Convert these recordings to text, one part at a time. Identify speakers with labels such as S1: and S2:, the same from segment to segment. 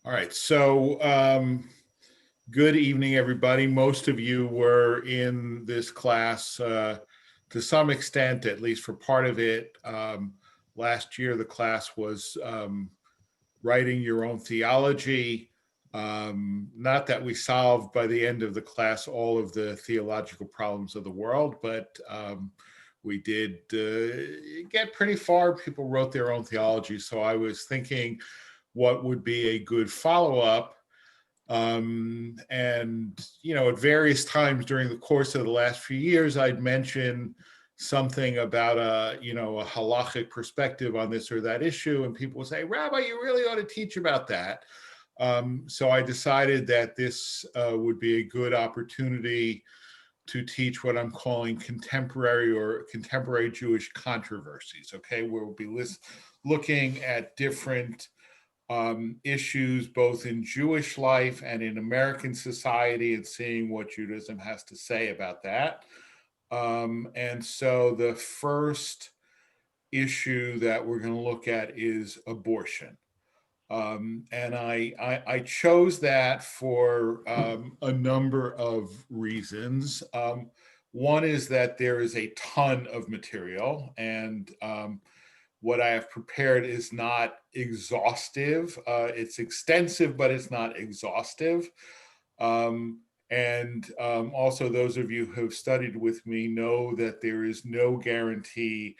S1: All right, so good evening, everybody. Most of you were in this class to some extent, at least for part of it. Last year, the class was writing your own theology. Not that we solved by the end of the class all of the theological problems of the world, but we did get pretty far. People wrote their own theology. So I was thinking, what would be a good follow-up. And, at various times during the course of the last few years, I'd mention something about a halachic perspective on this or that issue. And people would say, Rabbi, you really ought to teach about that. So I decided that this would be a good opportunity to teach what I'm calling contemporary Jewish controversies. Okay, where we'll be looking at different issues both in Jewish life and in American society and seeing what Judaism has to say about that. And so the first issue that we're going to look at is abortion. And I chose that for a number of reasons. One is that there is a ton of material, and what I have prepared is not exhaustive. It's extensive, but it's not exhaustive. And also, those of you who have studied with me know that there is no guarantee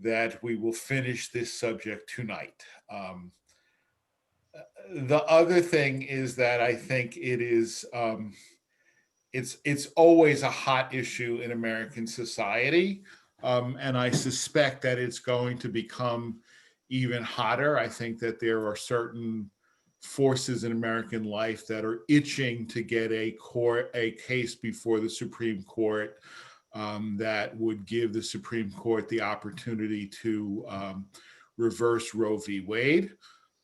S1: that we will finish this subject tonight. The other thing is that I think it is, it's always a hot issue in American society. And I suspect that it's going to become even hotter. I think that there are certain forces in American life that are itching to get a case before the Supreme Court that would give the Supreme Court the opportunity to reverse Roe v. Wade.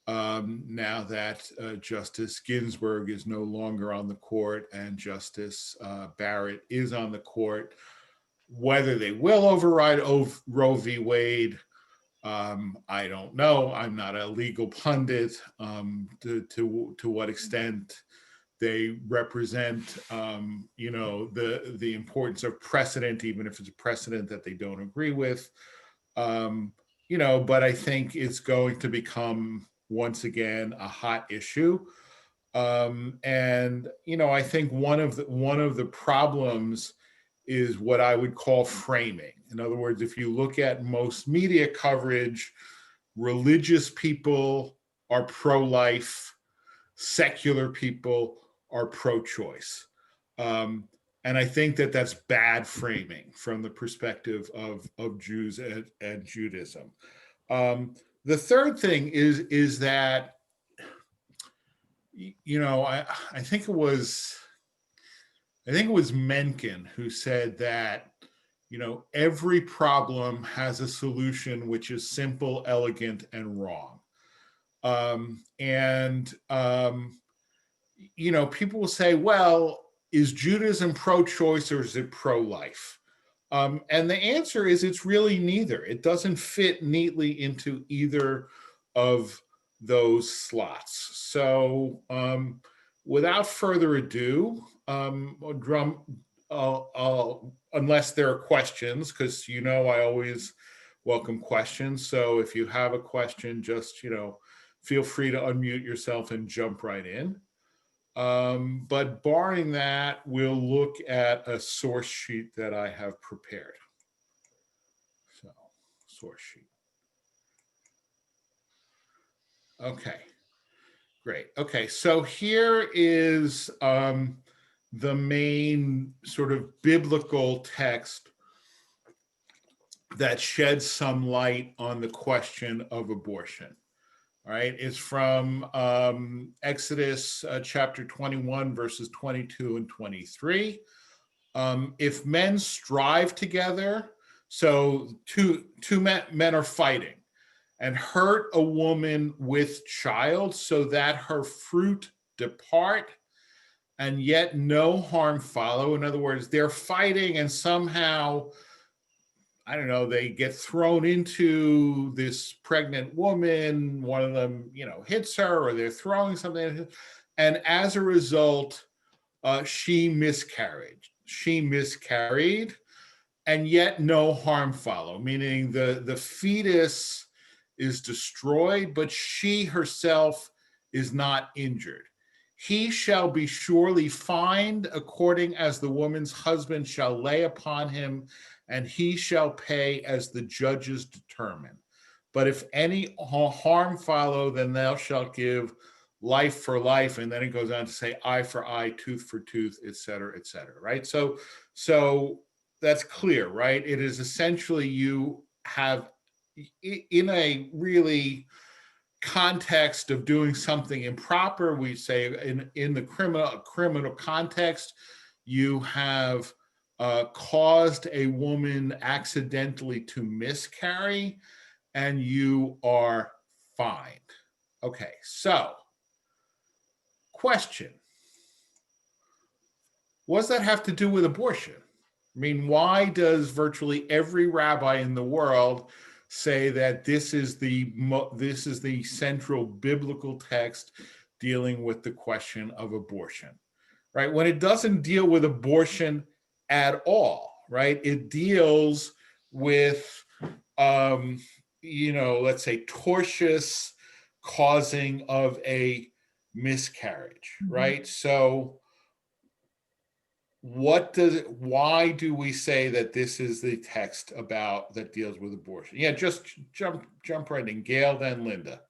S1: Now that Justice Ginsburg is no longer on the court and Justice Barrett is on the court, whether they will override Roe v. Wade, I don't know. I'm not a legal pundit. To what extent they represent, the importance of precedent, even if it's a precedent that they don't agree with. But I think it's going to become once again a hot issue. And I think one of the problems is what I would call framing. In other words, if you look at most media coverage, religious people are pro-life, secular people are pro-choice. And I think that that's bad framing from the perspective of Jews and Judaism. The third thing is that, I think it was Mencken who said that, every problem has a solution which is simple, elegant, and wrong. People will say, well, is Judaism pro-choice or is it pro-life? And the answer is it's really neither. It doesn't fit neatly into either of those slots. So without further ado, unless there are questions, because I always welcome questions. So if you have a question, just feel free to unmute yourself and jump right in. But barring that, we'll look at a source sheet that I have prepared. So, source sheet. Okay, great. Okay, so here is the main sort of biblical text that sheds some light on the question of abortion. All right, it's from Exodus chapter 21, verses 22 and 23. If men strive together, so two men are fighting, and hurt a woman with child so that her fruit depart, and yet no harm follow. In other words, they're fighting and somehow I don't know, they get thrown into this pregnant woman, one of them, hits her, or they're throwing something, and as a result, she miscarried. And yet no harm follow, meaning the fetus is destroyed, but she herself is not injured. He shall be surely fined according as the woman's husband shall lay upon him, and he shall pay as the judges determine. But if any harm follow, then thou shalt give life for life. And then it goes on to say eye for eye, tooth for tooth, et cetera, right? So that's clear, right? It is essentially you have, in a really context of doing something improper, we say in the criminal context, you have caused a woman accidentally to miscarry, and you are fined. Okay, so question. What does that have to do with abortion? I mean, why does virtually every rabbi in the world say that this is the central biblical text dealing with the question of abortion, right? When it doesn't deal with abortion at all, right? It deals with, let's say, tortious causing of a miscarriage, right? So why do we say that this is the text that deals with abortion? Yeah, just jump right in. Gail, then Linda.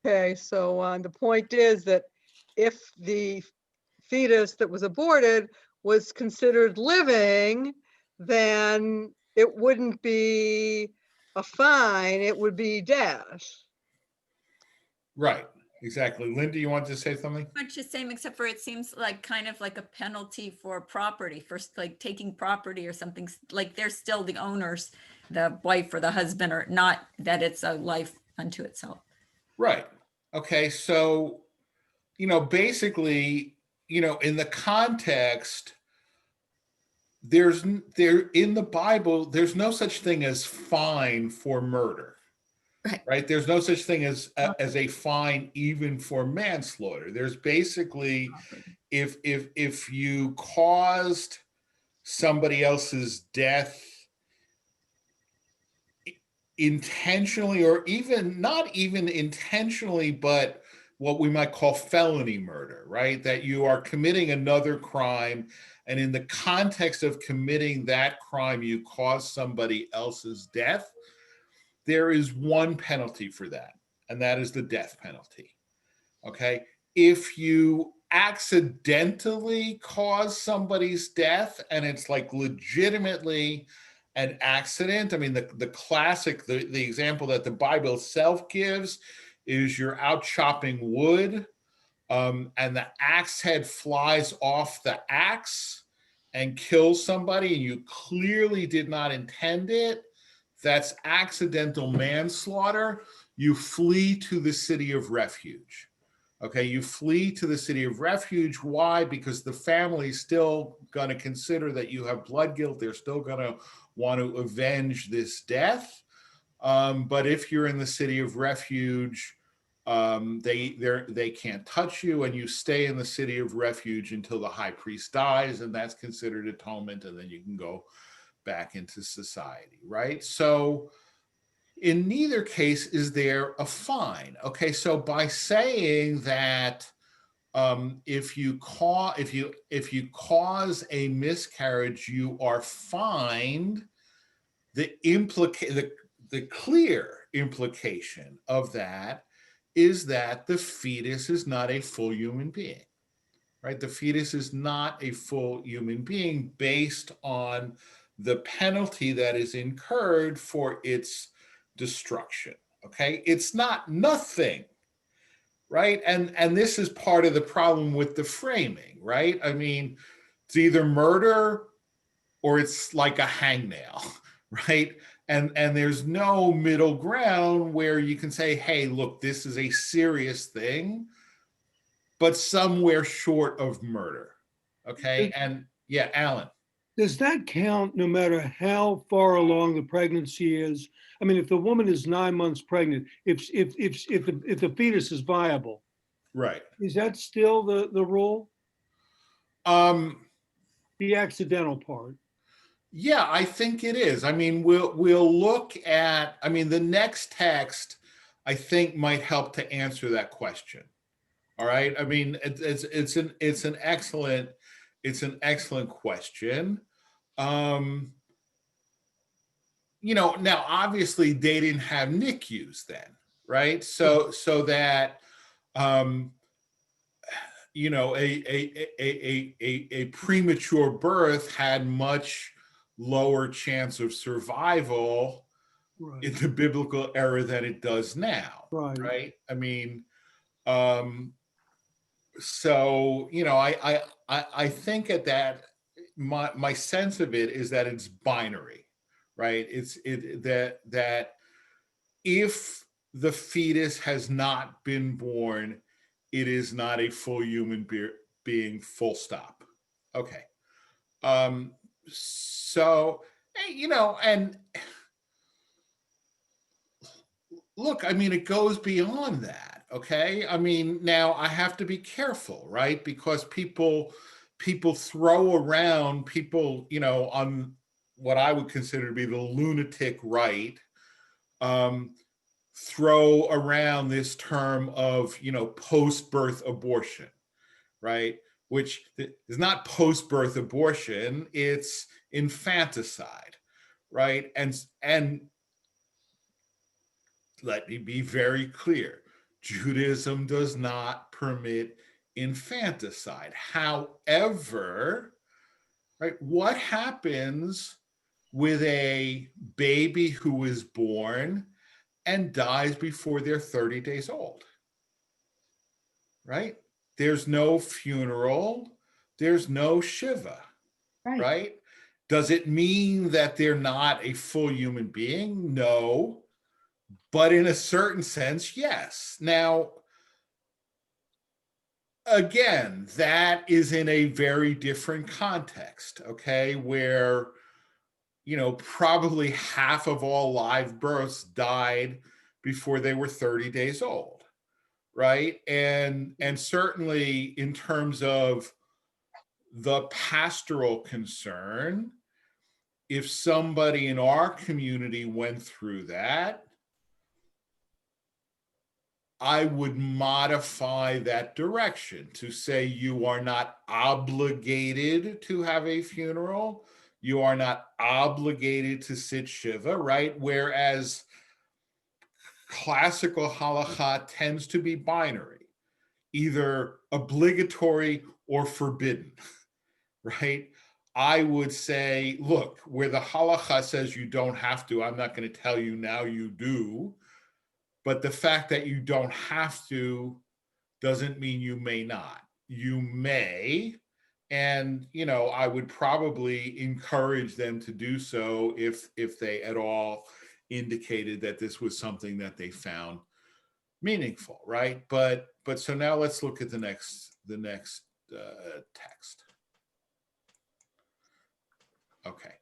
S2: Okay, so the point is that if the fetus that was aborted was considered living, then it wouldn't be a fine, it would be death.
S3: Right. Exactly. Linda, you want to say something?
S4: Much the same, except for it seems like kind of like a penalty for property, for like taking property or something, like they're still the owners, the wife or the husband, or not that it's a life unto itself.
S1: Right. Okay. So, basically, in the context, there in the Bible, there's no such thing as fine for murder. Right. There's no such thing as a fine even for manslaughter. There's basically, if you caused somebody else's death intentionally, or even not even intentionally, but what we might call felony murder, right? That you are committing another crime, and in the context of committing that crime, you cause somebody else's death. There is one penalty for that, and that is the death penalty. Okay. If you accidentally cause somebody's death and it's like legitimately an accident, I mean, the classic, the example that the Bible itself gives is you're out chopping wood, and the axe head flies off the axe and kills somebody, and you clearly did not intend it. That's accidental manslaughter. You flee to the city of refuge. Okay, you flee to the city of refuge. Why? Because the family's still going to consider that you have blood guilt. They're still going to want to avenge this death. But if you're in the city of refuge, they can't touch you, and you stay in the city of refuge until the high priest dies, and that's considered atonement, and then you can go back into society, right? So in neither case is there a fine. Okay, so by saying that if you cause a miscarriage, you are fined, the clear implication of that is that the fetus is not a full human being, right? The fetus is not a full human being based on the penalty that is incurred for its destruction. Okay, it's not nothing, right? And this is part of the problem with the framing, right? I mean, it's either murder or it's like a hangnail, right? And there's no middle ground where you can say, hey, look, this is a serious thing, but somewhere short of murder. Okay. And yeah, Alan.
S5: Does that count no matter how far along the pregnancy is? I mean, if the woman is 9 months pregnant, if the fetus is viable,
S1: Right.
S5: is that still the rule?
S1: Um,
S5: The accidental part.
S1: yeah, I think it is. I mean, we'll look at, I mean, the next text I think might help to answer that question. All right. I mean, it's an excellent question. Um, now obviously they didn't have NICUs then, right? So that um, a premature birth had much lower chance of survival in
S5: Right.
S1: the biblical era than it does now,
S5: Right.
S1: right? I mean, um, so I think at that my sense of it is that it's binary, right? It's it that if the fetus has not been born, it is not a full human being, full stop. Okay. Um, so, and look, I mean, it goes beyond that. Okay. I mean, now I have to be careful, right? Because people throw around on what I would consider to be the lunatic right, um, throw around this term of post-birth abortion, right? Which is not post-birth abortion, it's infanticide, right? And let me be very clear, Judaism does not permit infanticide. However, right, what happens with a baby who is born and dies before they're 30 days old, right? There's no funeral, there's no Shiva, right? Does it mean that they're not a full human being? No, but in a certain sense, yes. Now, again, that is in a very different context, okay, where probably half of all live births died before they were 30 days old, right? And certainly in terms of the pastoral concern, if somebody in our community went through that, I would modify that direction to say you are not obligated to have a funeral. You are not obligated to sit Shiva, right? Whereas classical halakha tends to be binary, either obligatory or forbidden, right? I would say, look, where the halakha says you don't have to, I'm not going to tell you now you do. But the fact that you don't have to doesn't mean you may not. You may, and I would probably encourage them to do so if they at all indicated that this was something that they found meaningful, right? But so now let's look at the next text. Okay,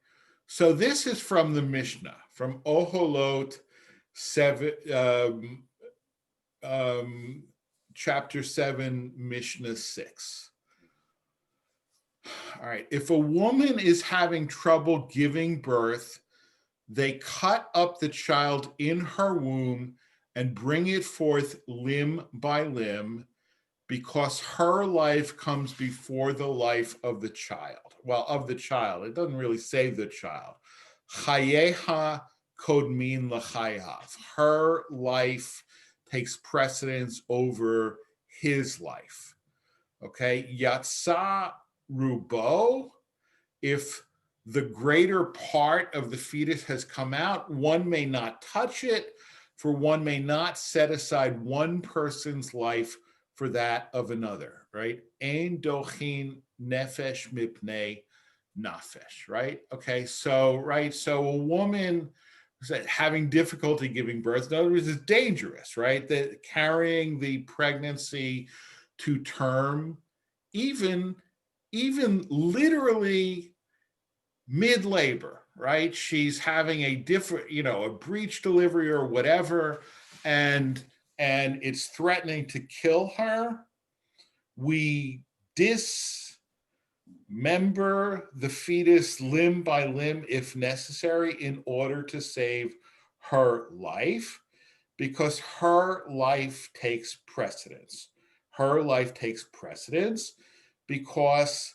S1: so this is from the Mishnah, from Oholot 7, chapter 7, Mishnah 6. All right, if a woman is having trouble giving birth, they cut up the child in her womb and bring it forth limb by limb, because her life comes before the life of the child. Well, of the child. It doesn't really say the child. Chayeha kodmin l'chayav. Her life takes precedence over his life. Okay. Yatsa rubo. If the greater part of the fetus has come out, one may not touch it, for one may not set aside one person's life for that of another, right? Ein dochin nefesh mipnei nafesh, right? Okay, so a woman having difficulty giving birth, in other words, is dangerous, right? That carrying the pregnancy to term, even literally mid-labor, right? She's having a different, a breech delivery or whatever, and it's threatening to kill her. We dismember the fetus limb by limb if necessary in order to save her life, because her life takes precedence. Her life takes precedence because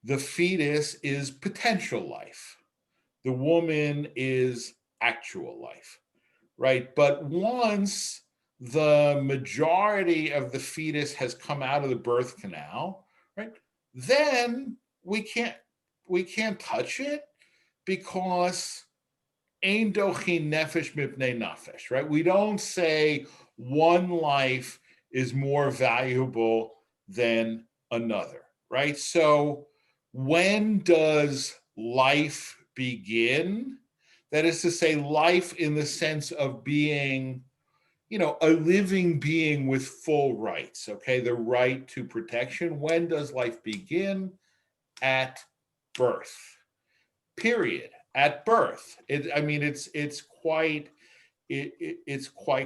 S1: the fetus is potential life. The woman is actual life, right? But once the majority of the fetus has come out of the birth canal, right, then we can't touch it, because ein dochin nefesh mipnei nafesh, right? We don't say one life is more valuable than another, right? So when does life begin? That is to say, life in the sense of being, a living being with full rights, okay? The right to protection. When does life begin? At birth, period. At birth. It's quite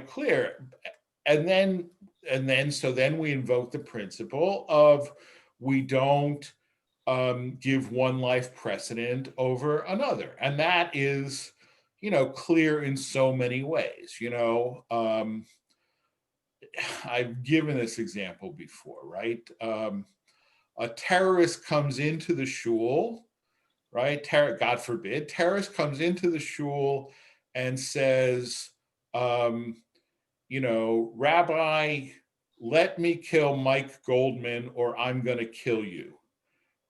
S1: clear. And then we invoke the principle of we don't give one life precedent over another. And that is, clear in so many ways. I've given this example before, right? A terrorist comes into the shul, right? God forbid, terrorist comes into the shul and says, Rabbi, let me kill Mike Goldman or I'm going to kill you,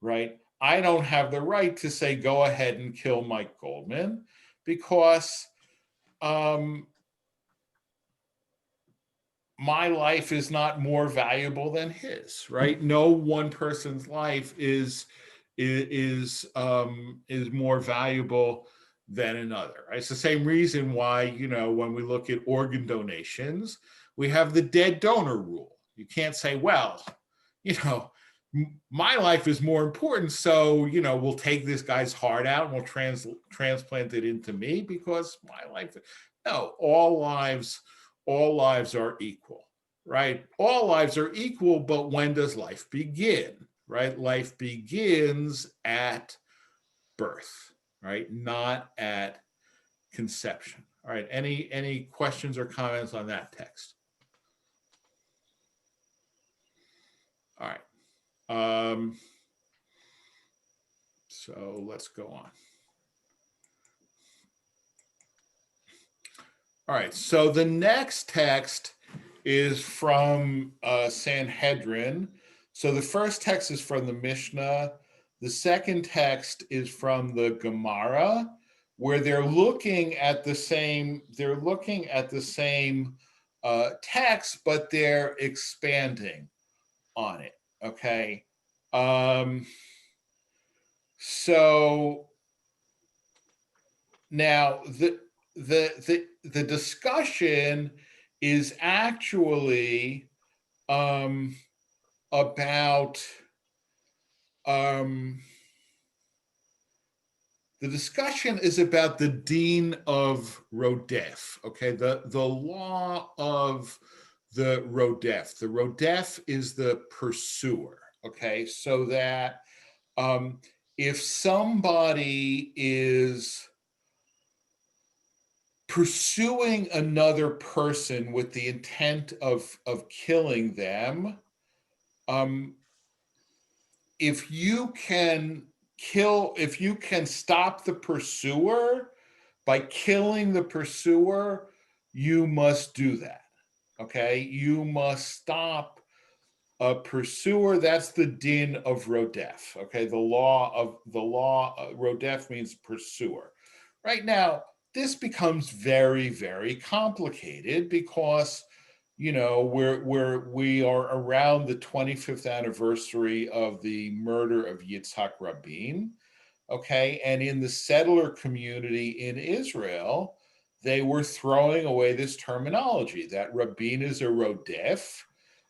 S1: right? I don't have the right to say, go ahead and kill Mike Goldman, because my life is not more valuable than his, right? No one person's life is more valuable than another. Right? It's the same reason why, when we look at organ donations, we have the dead donor rule. You can't say, well, my life is more important, so we'll take this guy's heart out and we'll transplant it into me because my life. No, all lives are equal, right? All lives are equal, but when does life begin? Right? Life begins at birth, right? Not at conception. All right. Any questions or comments on that text? All right. So let's go on. All right. So the next text is from Sanhedrin. So the first text is from the Mishnah. The second text is from the Gemara, where they're looking at the same text, but they're expanding on it. Okay. So now the discussion is actually about the discussion is about the Din of Rodef, okay? The law of the Rodef. The Rodef is the pursuer, okay? So that if somebody is pursuing another person with the intent of killing them, if you can stop the pursuer by killing the pursuer, you must do that. Okay, you must stop a pursuer. That's the din of Rodef. Okay, the law Rodef means pursuer. Right now, this becomes very, very complicated because we are around the 25th anniversary of the murder of Yitzhak Rabin, okay? And in the settler community in Israel, they were throwing away this terminology that Rabin is a rodef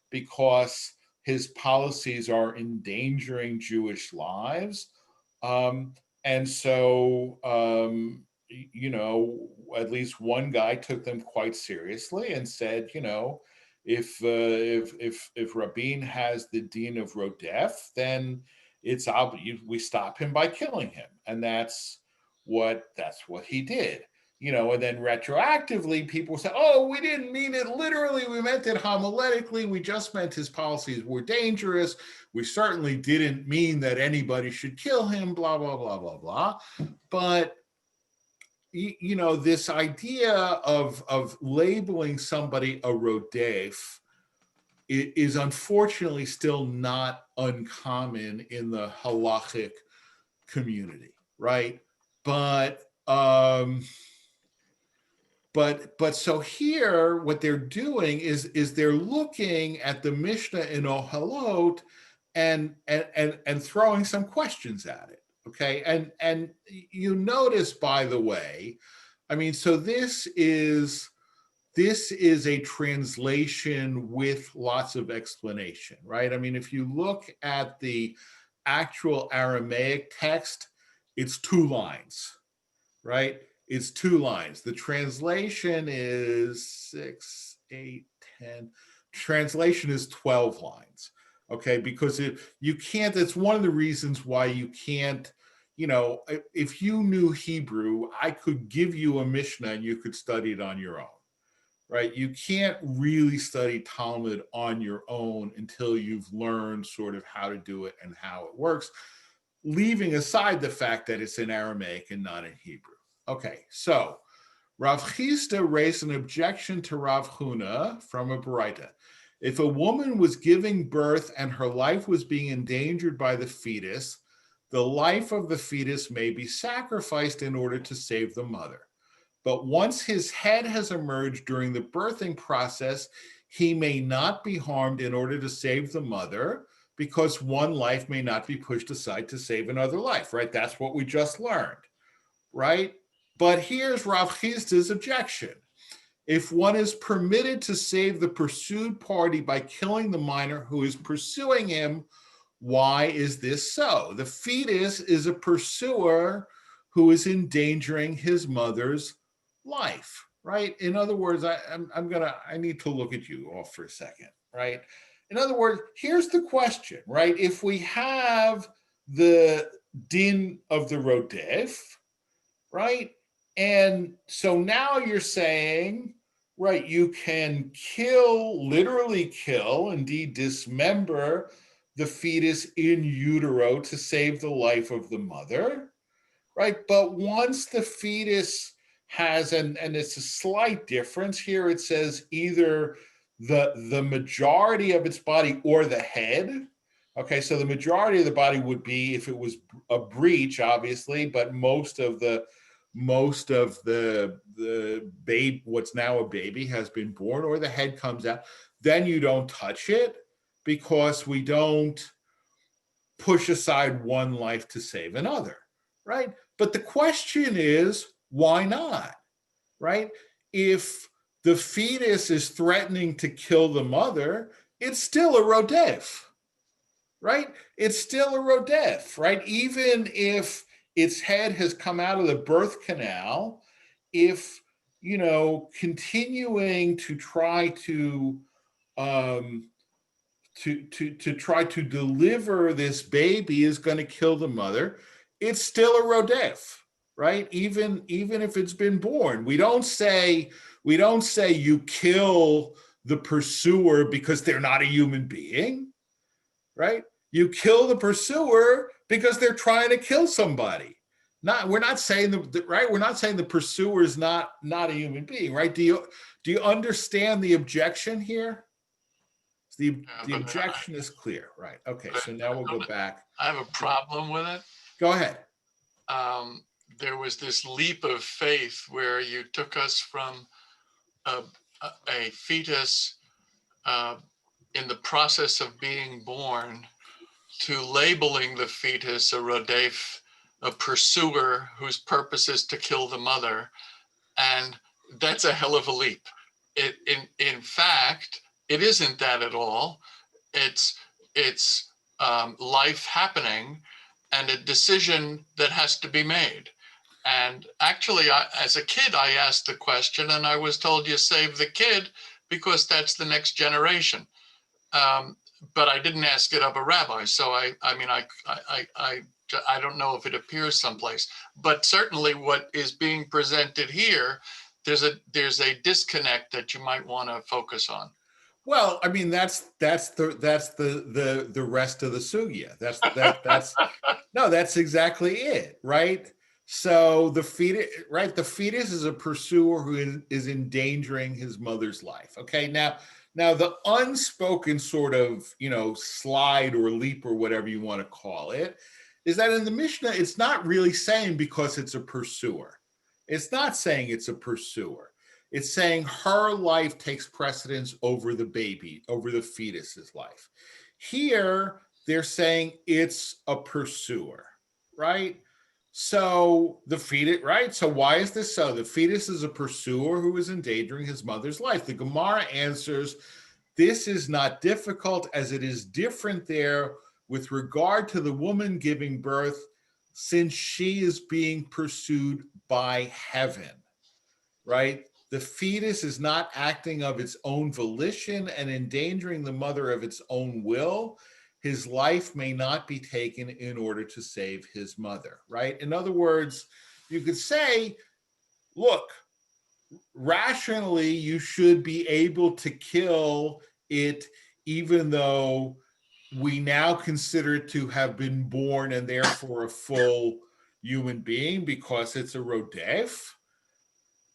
S1: because his policies are endangering Jewish lives. And so, you know, at least one guy took them quite seriously and said, you know, if Rabin has the Din of Rodef, then it's obvious we stop him by killing him, and that's what he did. You know, and then retroactively, people say, "Oh, we didn't mean it literally. We meant it homiletically. We just meant his policies were dangerous. We certainly didn't mean that anybody should kill him." Blah blah blah blah blah. But you know, this idea of labeling somebody a rodef is unfortunately still not uncommon in the halachic community, right? But so here, what they're doing is they're looking at the Mishnah in Ohalot and throwing some questions at it. Okay, and you notice, by the way, I mean, so this is a translation with lots of explanation, right? I mean, if you look at the actual Aramaic text, it's 2 lines, right? It's 2 lines. The translation is 6, 8, 10. Translation is 12 lines, okay? Because you can't, that's one of the reasons why you can't, you know, if you knew Hebrew, I could give you a Mishnah and you could study it on your own, right? You can't really study Talmud on your own until you've learned sort of how to do it and how it works, leaving aside the fact that it's in Aramaic and not in Hebrew. Okay, so Rav Chisda raised an objection to Rav Huna from a Baraita. If a woman was giving birth and her life was being endangered by the fetus, the life of the fetus may be sacrificed in order to save the mother. But once his head has emerged during the birthing process, he may not be harmed in order to save the mother, because one life may not be pushed aside to save another life, right? That's what we just learned, right? But here's Rav Chisda's objection. If one is permitted to save the pursued party by killing the minor who is pursuing him, why is this so? The fetus is a pursuer who is endangering his mother's life, right? In other words, I need to look at you all for a second, right? In other words, here's the question, right? If we have the din of the rodef, right? And so now you're saying, right, you can kill, literally kill, indeed dismember the fetus in utero to save the life of the mother, right? But once the fetus has, and it's a slight difference here, it says either the majority of its body or the head. Okay, so the majority of the body would be if it was a breech, obviously, but most of the babe, what's now a baby, has been born, or the head comes out, then you don't touch it, because we don't push aside one life to save another, right? But the question is, why not, right? If the fetus is threatening to kill the mother, it's still a rodef, right? It's still a rodef, right? Even if its head has come out of the birth canal, if, you know, continuing to try to try to deliver this baby is going to kill the mother, it's still a rodef, right? Even if it's been born. We don't say you kill the pursuer because they're not a human being, right? You kill the pursuer because they're trying to kill somebody. We're not saying right? We're not saying the pursuer is not a human being, right? Do you understand the objection here? The objection is clear, right? Okay, so now we'll go back.
S6: I have a problem with it.
S1: Go ahead.
S6: There was this leap of faith where you took us from a fetus in the process of being born to labeling the fetus a rodef, a pursuer whose purpose is to kill the mother. And that's a hell of a leap. In fact, it isn't that at all. It's life happening, and a decision that has to be made. And actually, as a kid, I asked the question and I was told you save the kid because that's the next generation. But I didn't ask it of a rabbi. So I don't know if it appears someplace, but certainly what is being presented here, there's a disconnect that you might want to focus on.
S1: Well, I mean, that's the rest of the sugya. That's no, that's exactly it, right? So the fetus, right? The fetus is a pursuer who is endangering his mother's life. Okay, now the unspoken sort of, slide or leap or whatever you want to call it, is that in the Mishnah, it's not really saying because it's a pursuer. It's not saying it's a pursuer. It's saying her life takes precedence over the baby, over the fetus's life. Here, they're saying it's a pursuer, right? So the fetus, right? So why is this so? The fetus is a pursuer who is endangering his mother's life. The Gemara answers, this is not difficult as it is different there with regard to the woman giving birth, since she is being pursued by heaven, right? The fetus is not acting of its own volition and endangering the mother of its own will. His life may not be taken in order to save his mother, right? In other words, you could say, look, rationally, you should be able to kill it, even though we now consider it to have been born and therefore a full human being because it's a rodef.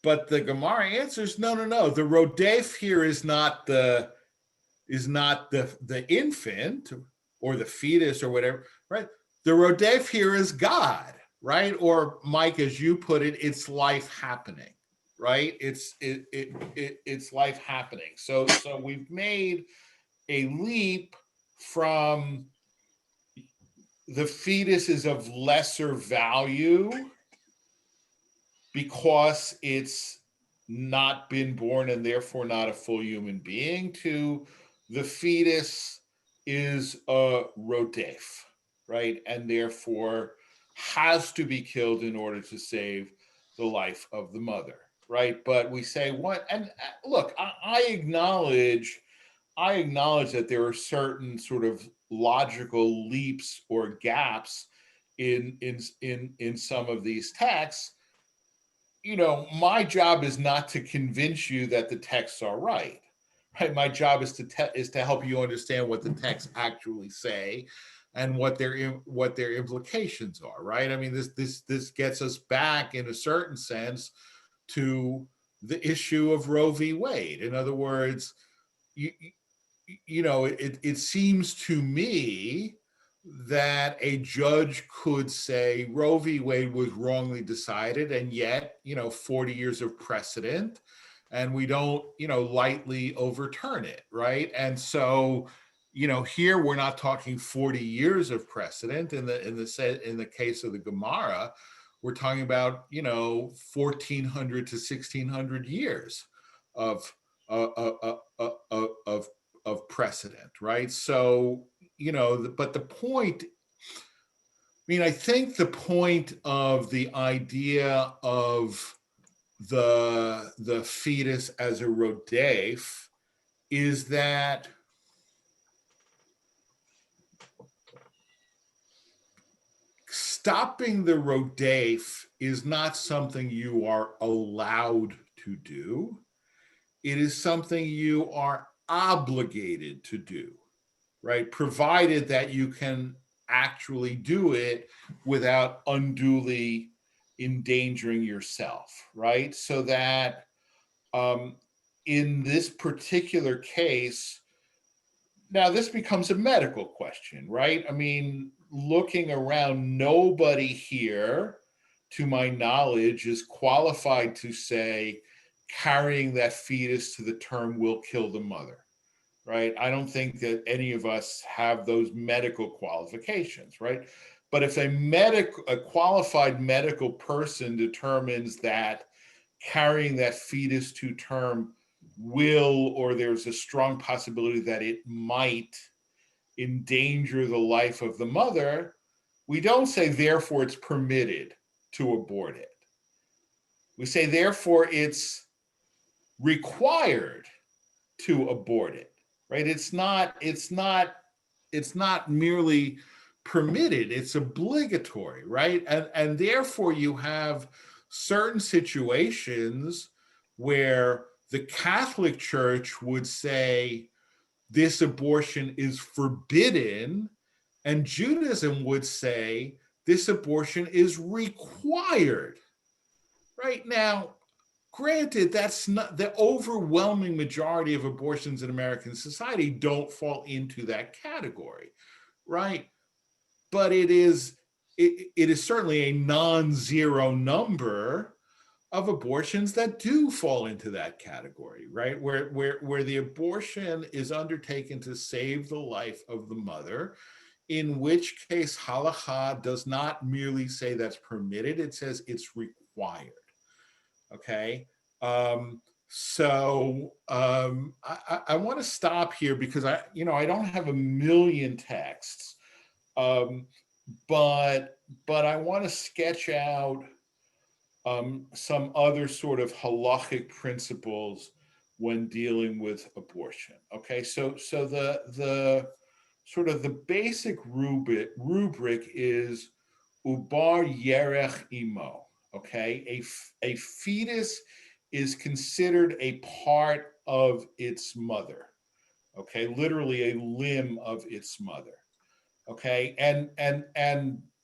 S1: But the Gemara answers, no. The rodef here is not the infant or the fetus or whatever, right? The rodef here is God, right? Or Mike, as you put it, it's life happening, right? It's life happening. So we've made a leap from the fetus is of lesser value because it's not been born and therefore not a full human being, to the fetus is a rodef, right? And therefore has to be killed in order to save the life of the mother, right? But we say what, and look, I acknowledge that there are certain sort of logical leaps or gaps in some of these texts. My job is not to convince you that the texts are right. Right? My job is to help you understand what the texts actually say and what their implications are. Right? I mean, this gets us back in a certain sense to the issue of Roe v. Wade. In other words, it seems to me that a judge could say Roe v. Wade was wrongly decided, and yet, 40 years of precedent, and we don't, lightly overturn it, right? And so, here we're not talking 40 years of precedent. In the case of the Gemara, we're talking about 1,400 to 1,600 years of precedent, right? So, but the point, I think the point of the idea of the fetus as a rodef is that stopping the rodef is not something you are allowed to do. It is something you are obligated to do, right? Provided that you can actually do it without unduly endangering yourself, right? So that in this particular case, now this becomes a medical question, right? I mean, looking around, nobody here, to my knowledge, is qualified to say carrying that fetus to the term will kill the mother. Right? I don't think that any of us have those medical qualifications, right? But if a qualified medical person determines that carrying that fetus to term will, or there's a strong possibility that it might endanger the life of the mother, We don't say, therefore, it's permitted to abort it. We say, therefore, it's required to abort it, right? It's not merely permitted, it's obligatory, right? And therefore you have certain situations where the Catholic Church would say this abortion is forbidden, and Judaism would say this abortion is required. Right now, granted, that's not the overwhelming majority of abortions in American society don't fall into that category, right? But it is certainly a non-zero number of abortions that do fall into that category, right? Where the abortion is undertaken to save the life of the mother, in which case halakha does not merely say that's permitted, it says it's required. Okay. I want to stop here because I don't have a million texts, but I want to sketch out some other sort of halachic principles when dealing with abortion. Okay, so the sort of the basic rubric is ubar yerech imo. Okay, a fetus is considered a part of its mother. Okay, literally a limb of its mother. Okay, and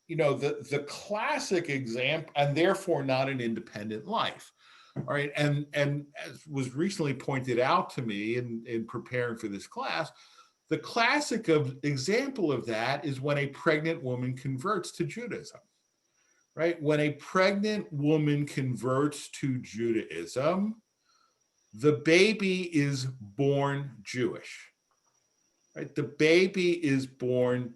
S1: the classic example, and therefore not an independent life. All right, and as was recently pointed out to me in preparing for this class, the classic example of that is when a pregnant woman converts to Judaism. Right? When a pregnant woman converts to Judaism, the baby is born Jewish. Right? The baby is born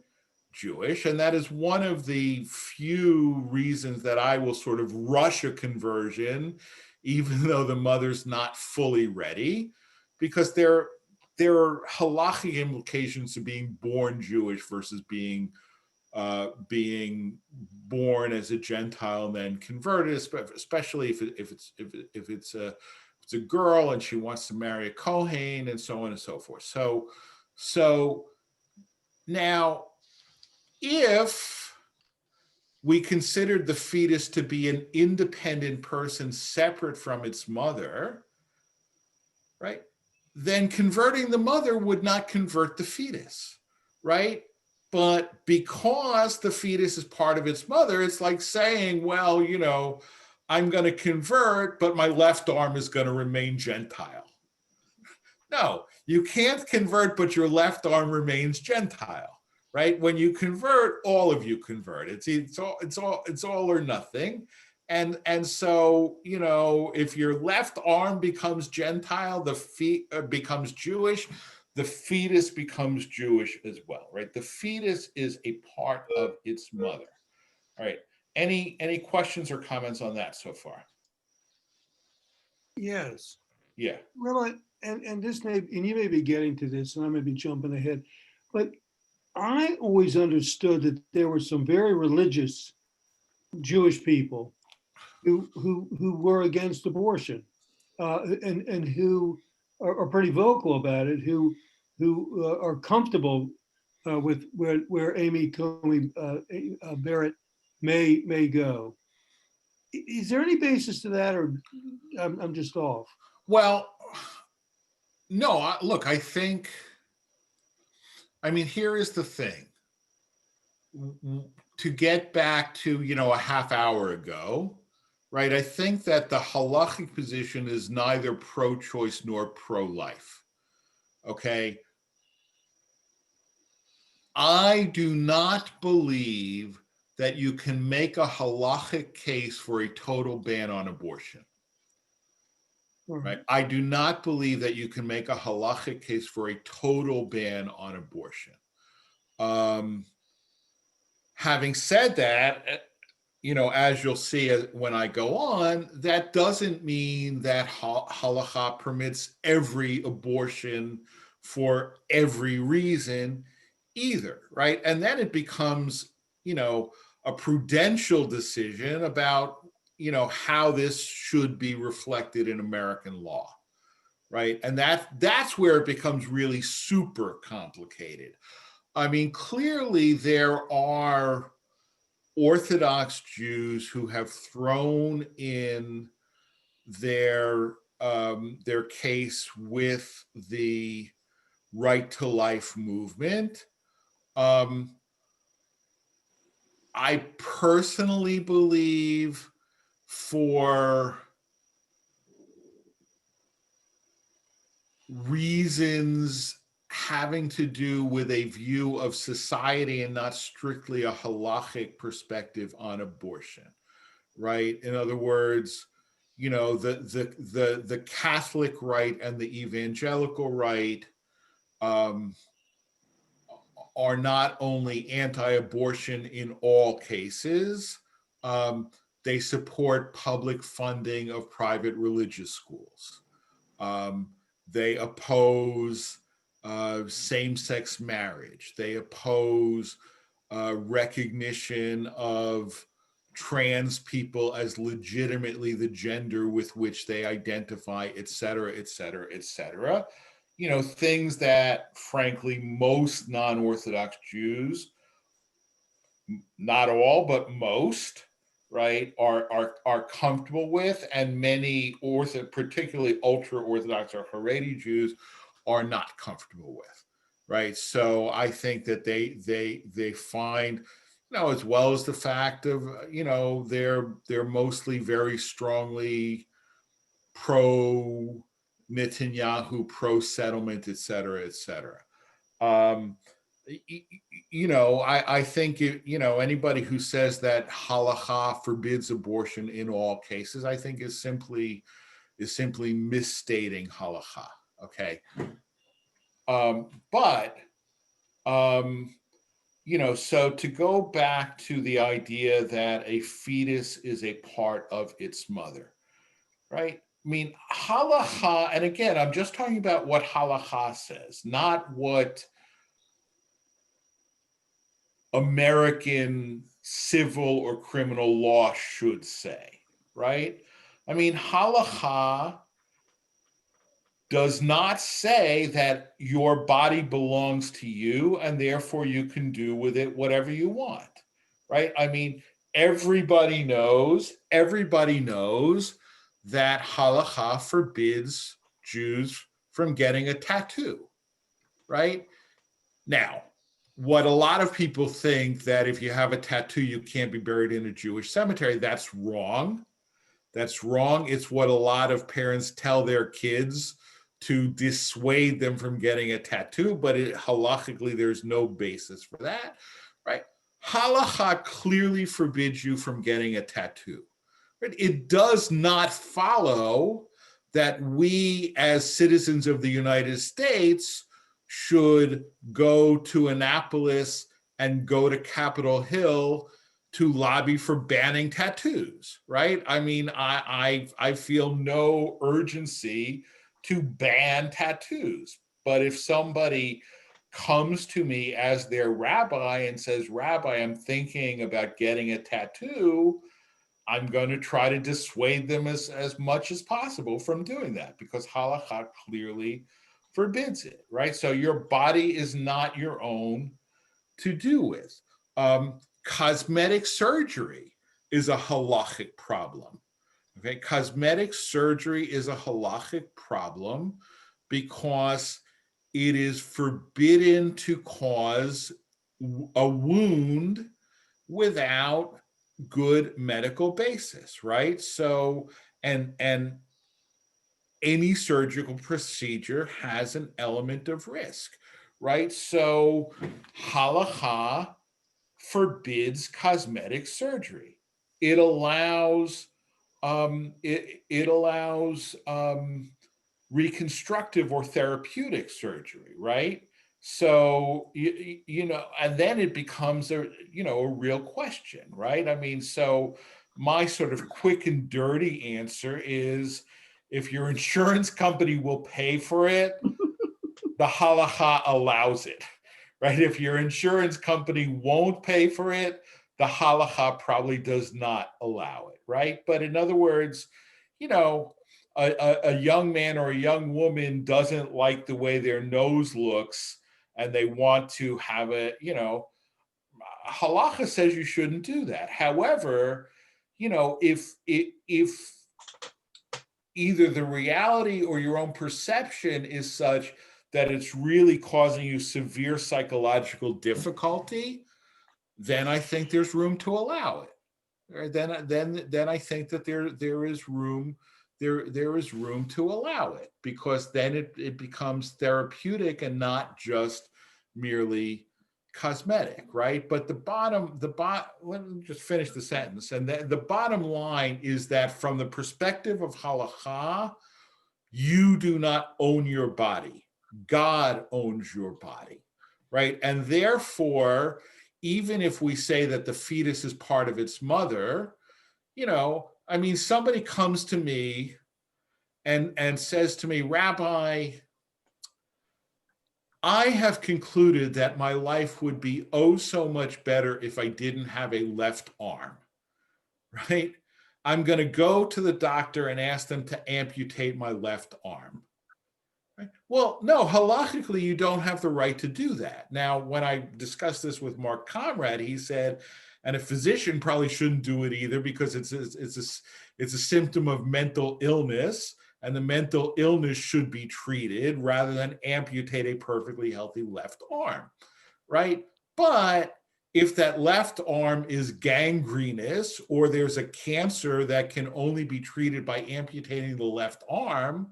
S1: Jewish, and that is one of the few reasons that I will sort of rush a conversion, even though the mother's not fully ready, because there are halachic implications to being born Jewish versus being born as a Gentile and then converted, especially if it's a girl and she wants to marry a Kohen and so on and so forth. So now, if we considered the fetus to be an independent person separate from its mother, right, then converting the mother would not convert the fetus, right? But because the fetus is part of its mother, it's like saying, well, I'm going to convert, but my left arm is going to remain Gentile. No, you can't convert, but your left arm remains Gentile, right? When you convert, all of you convert. It's all or nothing. And so, if your left arm becomes Gentile, the feet becomes Jewish, the fetus becomes Jewish as well, right? The fetus is a part of its mother. All right. Any questions or comments on that so far?
S5: Yes.
S1: Yeah.
S5: Rabbi, and you may be getting to this, and I may be jumping ahead, but I always understood that there were some very religious Jewish people who were against abortion, and who are pretty vocal about it, who are comfortable with where Amy Coney Barrett may go. Is there any basis to that, or I'm just off?
S1: Well, no. Look, here is the thing. To get back to a half hour ago, right? I think that the halachic position is neither pro-choice nor pro-life. Okay. I do not believe that you can make a halachic case for a total ban on abortion. Right? I do not believe that you can make a halachic case for a total ban on abortion. Having said that, as you'll see when I go on, that doesn't mean that halakha permits every abortion for every reason either, right? And then it becomes a prudential decision about, how this should be reflected in American law, right? And that's where it becomes really super complicated. I mean, clearly there are Orthodox Jews who have thrown in their case with the right to life movement. I personally believe for reasons having to do with a view of society and not strictly a halachic perspective on abortion, right? In other words, the Catholic right and the evangelical right are not only anti-abortion in all cases, they support public funding of private religious schools. They oppose same-sex marriage. They oppose recognition of trans people as legitimately the gender with which they identify, et cetera, et cetera, et cetera. Things that, frankly, most non-Orthodox Jews, not all, but most, right, are comfortable with, and many particularly ultra-Orthodox or Haredi Jews are not comfortable with, right? So I think that they find, as well as the fact of, they're mostly very strongly pro Netanyahu, pro settlement, et cetera, et cetera. I think anybody who says that halacha forbids abortion in all cases, I think is simply misstating halacha. Okay, so to go back to the idea that a fetus is a part of its mother, right? I mean, halacha, and again, I'm just talking about what halacha says, not what American civil or criminal law should say, right? I mean, halacha does not say that your body belongs to you and therefore you can do with it whatever you want, right? I mean, everybody knows that halacha forbids Jews from getting a tattoo, right? Now, what a lot of people think that if you have a tattoo, you can't be buried in a Jewish cemetery, that's wrong. That's wrong. It's what a lot of parents tell their kids to dissuade them from getting a tattoo, but halachically, there's no basis for that, right? Halacha clearly forbids you from getting a tattoo. Right? It does not follow that we, as citizens of the United States, should go to Annapolis and go to Capitol Hill to lobby for banning tattoos, right? I mean, I feel no urgency to ban tattoos. But if somebody comes to me as their rabbi and says, Rabbi, I'm thinking about getting a tattoo, I'm going to try to dissuade them as much as possible from doing that, because halakha clearly forbids it, right? So your body is not your own to do with. Cosmetic surgery is a halachic problem. Okay, cosmetic surgery is a halachic problem because it is forbidden to cause a wound without good medical basis, right? So, and any surgical procedure has an element of risk, right? So halakha forbids cosmetic surgery. It allows reconstructive or therapeutic surgery, right? So and then it becomes a real question, right? I mean, so my sort of quick and dirty answer is, if your insurance company will pay for it, the halakha allows it, right? If your insurance company won't pay for it, the halacha probably does not allow it, right? But in other words, you know, a young man or a young woman doesn't like the way their nose looks and they want to have it, you know, halacha says you shouldn't do that. However, you know, if either the reality or your own perception is such that it's really causing you severe psychological difficulty, then I think there's room to allow it. Or then I think that there is room to allow it, because then it becomes therapeutic and not just merely cosmetic, right? But let me just finish the sentence. And the bottom line is that from the perspective of halacha, you do not own your body. God owns your body, right? And therefore, even if we say that the fetus is part of its mother, you know, I mean, somebody comes to me and says to me, Rabbi, I have concluded that my life would be oh so much better if I didn't have a left arm, right? I'm going to go to the doctor and ask them to amputate my left arm. Right? Well, no, halachically, you don't have the right to do that. Now, when I discussed this with Mark Conrad, he said, and a physician probably shouldn't do it either, because it's a symptom of mental illness, and the mental illness should be treated rather than amputate a perfectly healthy left arm, right? But if that left arm is gangrenous, or there's a cancer that can only be treated by amputating the left arm,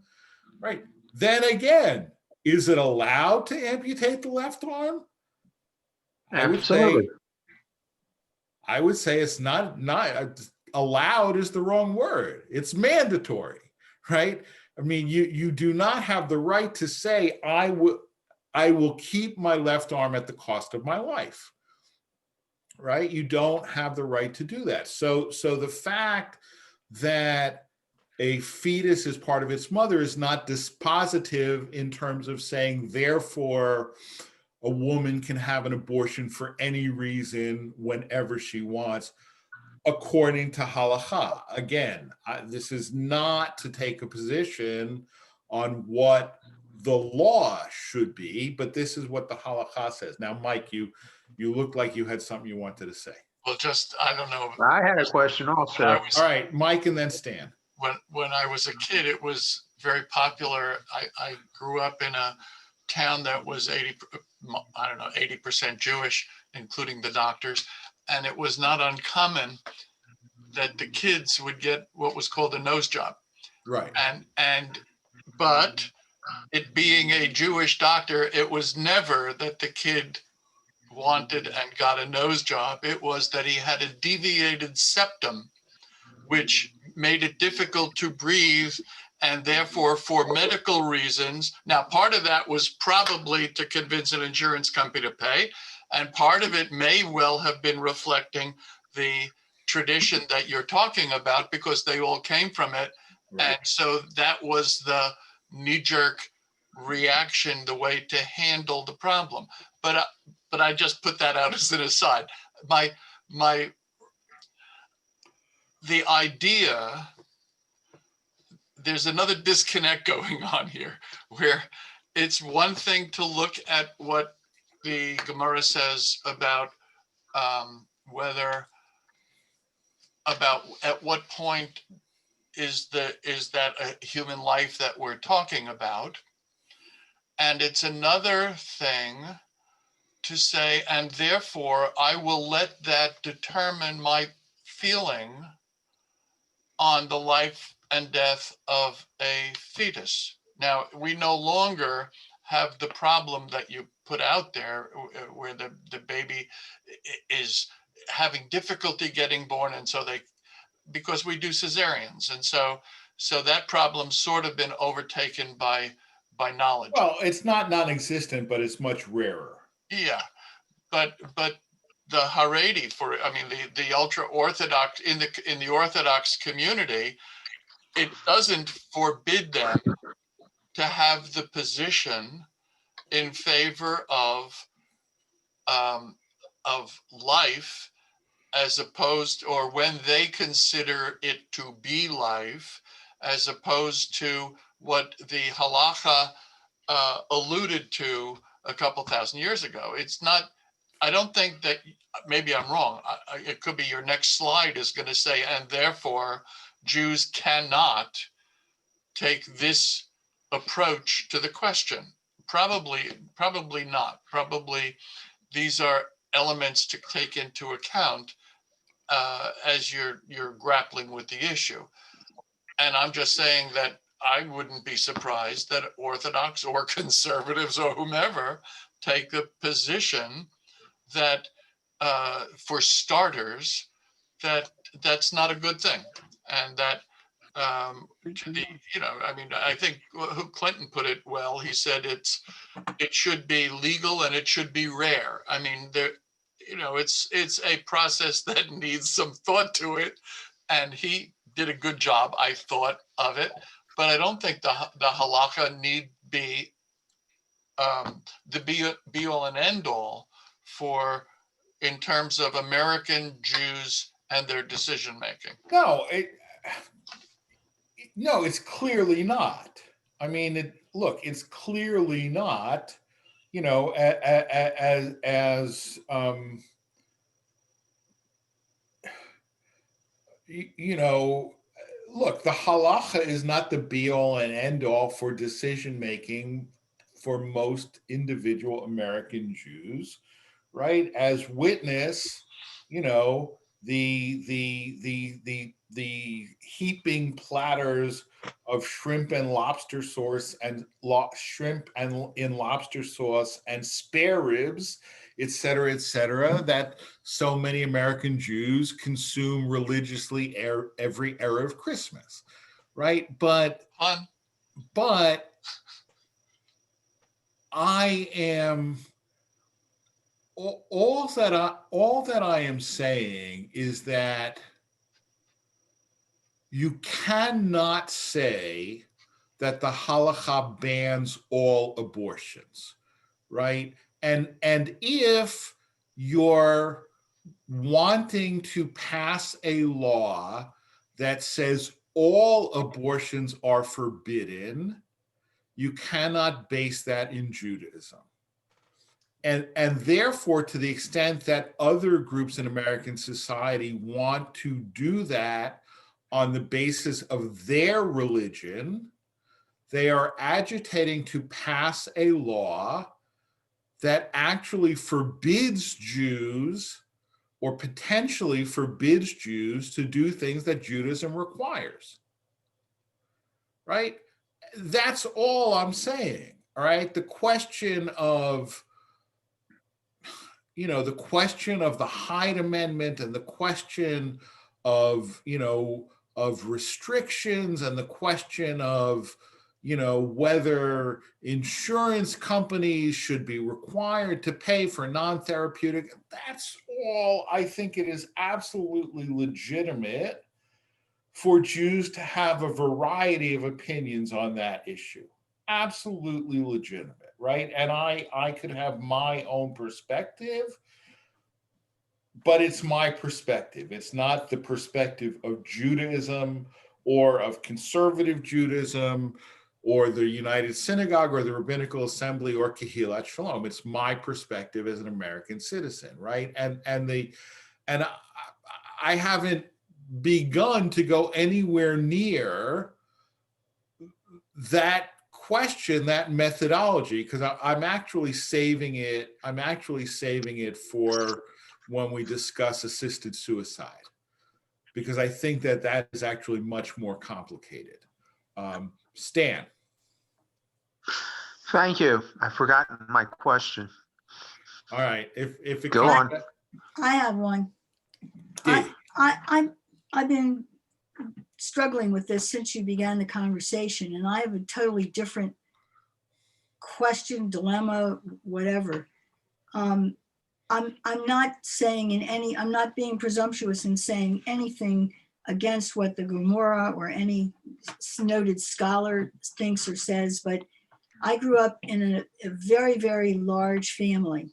S1: right? Then again, is it allowed to amputate the left arm?
S7: Absolutely.
S1: I would say it's not allowed is the wrong word. It's mandatory, right? I mean, you do not have the right to say, I will keep my left arm at the cost of my life, right? You don't have the right to do that. So the fact that a fetus is part of its mother is not dispositive in terms of saying, therefore, a woman can have an abortion for any reason whenever she wants, according to halacha. Again, this is not to take a position on what the law should be, but this is what the halacha says. Now, Mike, you looked like you had something you wanted to say.
S6: Well, I don't know.
S7: I had a question also.
S1: All right, Mike, and then Stan.
S6: When I was a kid, it was very popular. I grew up in a town that was 80% Jewish, including the doctors. And it was not uncommon that the kids would get what was called a nose job.
S1: Right.
S6: But it being a Jewish doctor, it was never that the kid wanted and got a nose job. It was that he had a deviated septum, which made it difficult to breathe, and therefore for medical reasons. Now, part of that was probably to convince an insurance company to pay, and part of it may well have been reflecting the tradition that you're talking about, because they all came from it. Right. And so that was the knee-jerk reaction, the way to handle the problem. But I just put that out as an aside. The idea, there's another disconnect going on here, where it's one thing to look at what the Gemara says about at what point is that a human life that we're talking about, and it's another thing to say, and therefore I will let that determine my feeling on the life and death of a fetus. Now, we no longer have the problem that you put out there, where the baby is having difficulty getting born, and so because we do cesareans, and so that problem's sort of been overtaken by knowledge.
S1: Well, it's not non-existent, but it's much rarer.
S6: Yeah, but the Haredi, the ultra-Orthodox, in the Orthodox community, it doesn't forbid them to have the position in favor of of life, as opposed, or when they consider it to be life, as opposed to what the halacha alluded to a couple thousand years ago. It's not, I don't think that, maybe I'm wrong. It could be your next slide is going to say, and therefore Jews cannot take this approach to the question. Probably not. Probably these are elements to take into account as you're grappling with the issue. And I'm just saying that I wouldn't be surprised that Orthodox or conservatives or whomever take a position that, for starters, that's not a good thing, and that I mean, I think who Clinton put it well. He said it should be legal and it should be rare. I mean, it's a process that needs some thought to it, and he did a good job, I thought, of it. But I don't think the halakha need be the be all and end all for, in terms of American Jews and their decision making.
S1: No, it's clearly not. I mean, look, it's clearly not, as look, the halacha is not the be all and end all for decision making for most individual American Jews, right? As witness, the heaping platters of shrimp and lobster sauce and shrimp and in lobster sauce and spare ribs, et cetera, that so many American Jews consume religiously every Erev Christmas, right? But I am all that I am saying is that you cannot say that the halakha bans all abortions, right? And if you're wanting to pass a law that says all abortions are forbidden, you cannot base that in Judaism. And therefore, to the extent that other groups in American society want to do that on the basis of their religion, they are agitating to pass a law that actually forbids Jews, or potentially forbids Jews, to do things that Judaism requires, right? That's all I'm saying, all right? The question of the Hyde Amendment, and the question of, of restrictions, and the question of, whether insurance companies should be required to pay for non-therapeutic, that's all. I think it is absolutely legitimate for Jews to have a variety of opinions on that issue. Absolutely legitimate, right? And I could have my own perspective, but it's my perspective. It's not the perspective of Judaism or of conservative Judaism or the United Synagogue or the Rabbinical Assembly or Kehillat Shalom. It's my perspective as an American citizen, right? And I haven't begun to go anywhere near that question, that methodology, because I'm actually saving it. I'm actually saving it for when we discuss assisted suicide, because I think that is actually much more complicated. Stan.
S7: Thank you. I've forgotten my question.
S1: All right. If it
S7: Go on.
S8: I have one. I've been struggling with this since you began the conversation, and I have a totally different question, dilemma, whatever. I'm not saying I'm not being presumptuous in saying anything against what the Gemara or any noted scholar thinks or says, but I grew up in a very, very large family.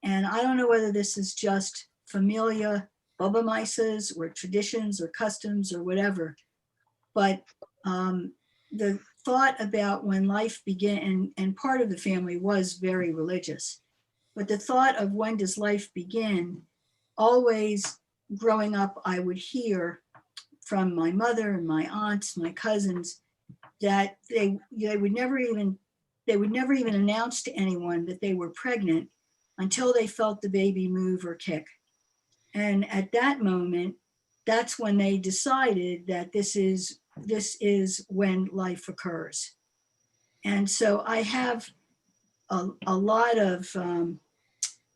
S8: And I don't know whether this is just familia Bobamises or traditions or customs or whatever, but the thought about when life began, and part of the family was very religious, but the thought of when does life begin, always growing up, I would hear from my mother and my aunts, my cousins, that they would never even announce to anyone that they were pregnant until they felt the baby move or kick. And at that moment, that's when they decided that this is when life occurs. And so I have a lot of,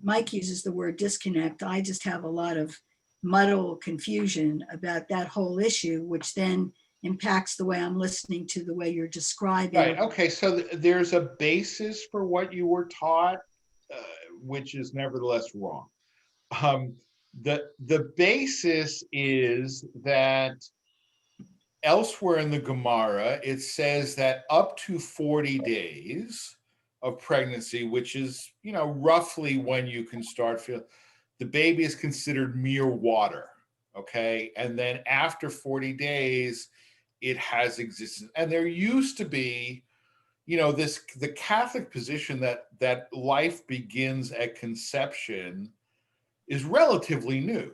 S8: Mike uses the word disconnect. I just have a lot of muddle confusion about that whole issue, which then impacts the way I'm listening to the way you're describing.
S1: Right. Okay. So there's a basis for what you were taught, which is nevertheless wrong. The basis is that elsewhere in the Gemara, it says that up to 40 days of pregnancy, which is, roughly when you can start feeling, the baby is considered mere water. Okay. And then after 40 days, it has existence. And there used to be, the Catholic position that life begins at conception is relatively new.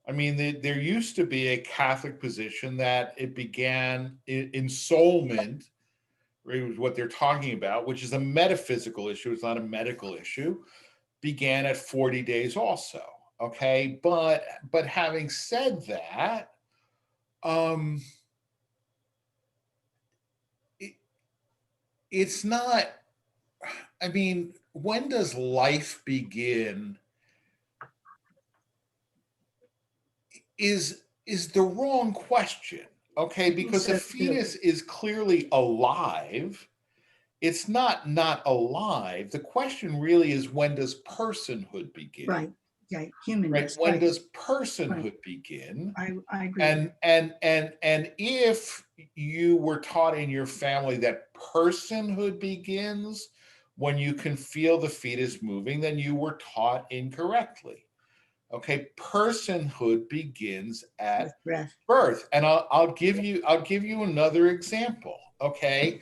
S1: I mean, there used to be a Catholic position that it began ensoulment, is what they're talking about, which is a metaphysical issue. It's not a medical issue. Began at 40 days also. Okay, but having said that, it's not. I mean, when does life begin? Is the wrong question, okay? Because a fetus is clearly alive. It's not alive. The question really is, when does personhood begin?
S8: Right, humanness.
S1: Right. When does personhood begin?
S8: I agree.
S1: And if you were taught in your family that personhood begins when you can feel the fetus moving, then you were taught incorrectly. Okay, personhood begins at birth, and I'll give you another example. Okay,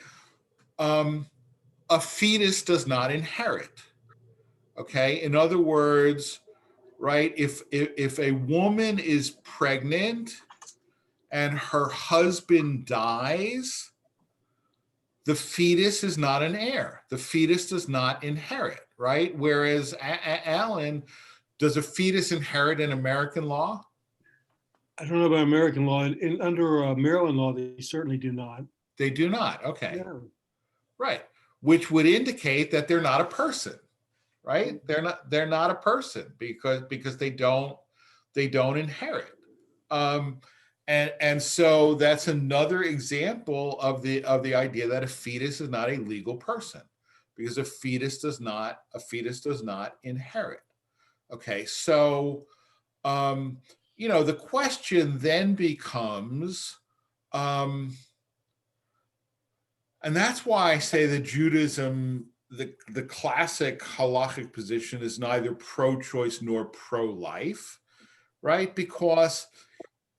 S1: a fetus does not inherit. Okay, in other words, right? If a woman is pregnant and her husband dies, the fetus is not an heir. The fetus does not inherit, right? Whereas Alan, does a fetus inherit in American law?
S5: I don't know about American law. Under Maryland law, they certainly do not.
S1: They do not. Okay.
S5: Yeah.
S1: Right. Which would indicate that they're not a person, right? They're not a person because they don't inherit. And so that's another example of the idea that a fetus is not a legal person, because a fetus does not inherit. Okay, so the question then becomes, and that's why I say that Judaism, the classic halachic position, is neither pro-choice nor pro-life, right? Because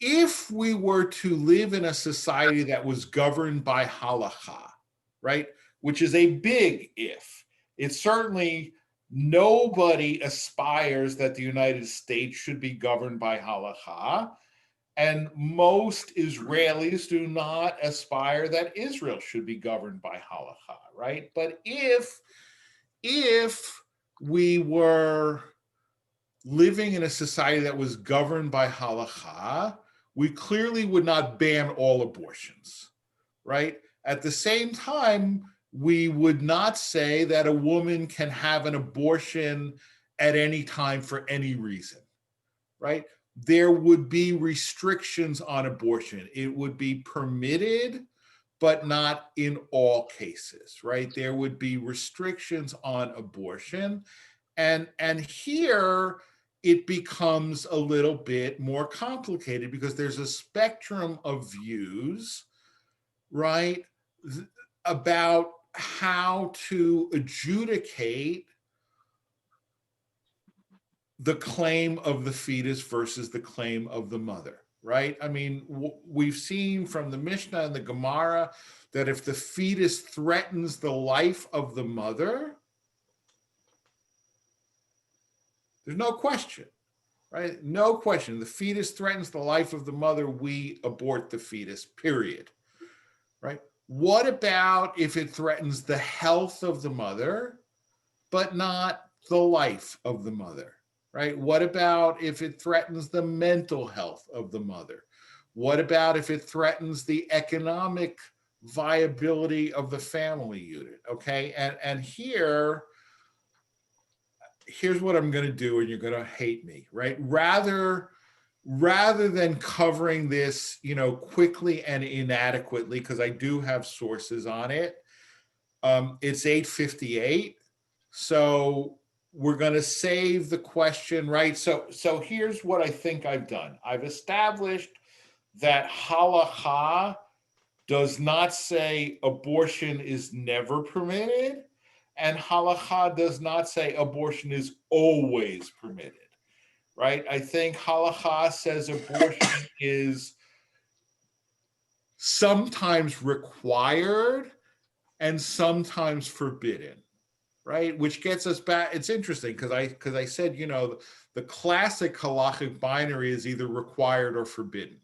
S1: if we were to live in a society that was governed by halakha, right, which is a big if, it's certainly nobody aspires that the United States should be governed by halakha, and most Israelis do not aspire that Israel should be governed by halakha, right? But if we were living in a society that was governed by halakha, we clearly would not ban all abortions, right? At the same time, we would not say that a woman can have an abortion at any time for any reason, right? There would be restrictions on abortion. It would be permitted, but not in all cases, right? There would be restrictions on abortion. And here it becomes a little bit more complicated because there's a spectrum of views, right, about how to adjudicate the claim of the fetus versus the claim of the mother, right? I mean, we've seen from the Mishnah and the Gemara that if the fetus threatens the life of the mother, there's no question, right? No question. The fetus threatens the life of the mother, we abort the fetus, period, right? What about if it threatens the health of the mother, but not the life of the mother, right? What about if it threatens the mental health of the mother? What about if it threatens the economic viability of the family unit, okay? And here's what I'm gonna do, and you're gonna hate me, right? Rather than covering this, quickly and inadequately, because I do have sources on it, it's 8:58. So we're going to save the question, right? So here's what I think I've done. I've established that halakha does not say abortion is never permitted, and halakha does not say abortion is always permitted, right? I think halakha says abortion is sometimes required and sometimes forbidden, right? Which gets us back. It's interesting because I said, the classic halachic binary is either required or forbidden,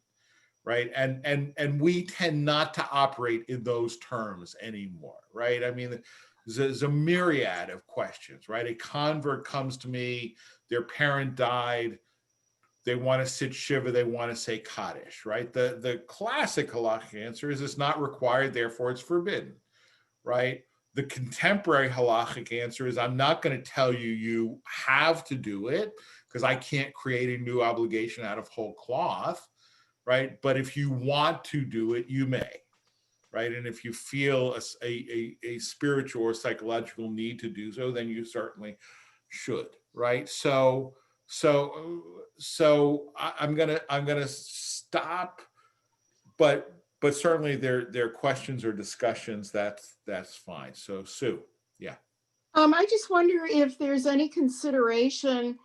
S1: right? And we tend not to operate in those terms anymore, right? I mean, there's a myriad of questions, right? A convert comes to me, their parent died, they want to sit shiva, they want to say kaddish, right? The classic halachic answer is it's not required, therefore it's forbidden, right? The contemporary halachic answer is I'm not going to tell you you have to do it because I can't create a new obligation out of whole cloth, right? But if you want to do it, you may, right? And if you feel a spiritual or psychological need to do so, then you certainly should, right? So I'm gonna stop, but certainly there are questions or discussions. That's fine. So Sue, yeah.
S9: I just wonder if there's any consideration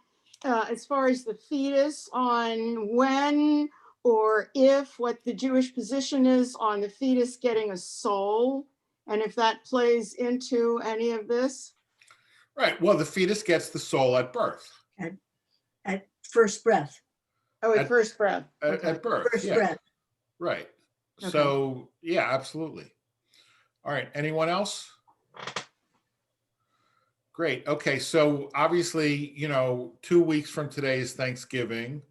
S9: as far as the fetus on when or if what the Jewish position is on the fetus getting a soul, and if that plays into any of this.
S1: Right. Well, the fetus gets the soul at birth.
S8: At first breath,
S9: At first breath. Okay.
S1: At birth.
S8: first
S1: Yeah.
S8: breath.
S1: Right.
S9: Okay.
S1: So yeah, absolutely. All right. Anyone else? Great. Okay. So obviously, 2 weeks from today is Thanksgiving.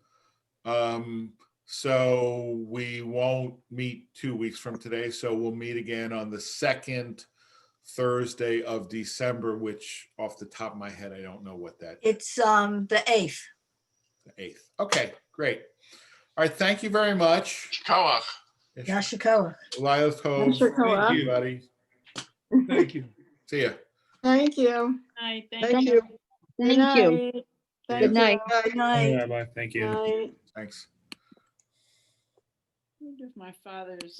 S1: So we won't meet 2 weeks from today. So we'll meet again on the second Thursday of December, which off the top of my head, I don't know what that is.
S8: It's the 8th.
S1: The 8th. Okay, great. All right. Thank you very much.
S6: Koach.
S8: Yashikoa.
S1: Lila Tov.
S9: Yasher Koach.
S1: Thank you, buddy.
S5: Thank you.
S1: See ya.
S9: Thank you.
S2: Thank you.
S9: Good
S10: Thank you.
S9: night. Thank
S10: Good night.
S9: you.
S8: Good night.
S3: Rabbi, thank you.
S9: Night.
S1: Thanks.
S2: Give my father's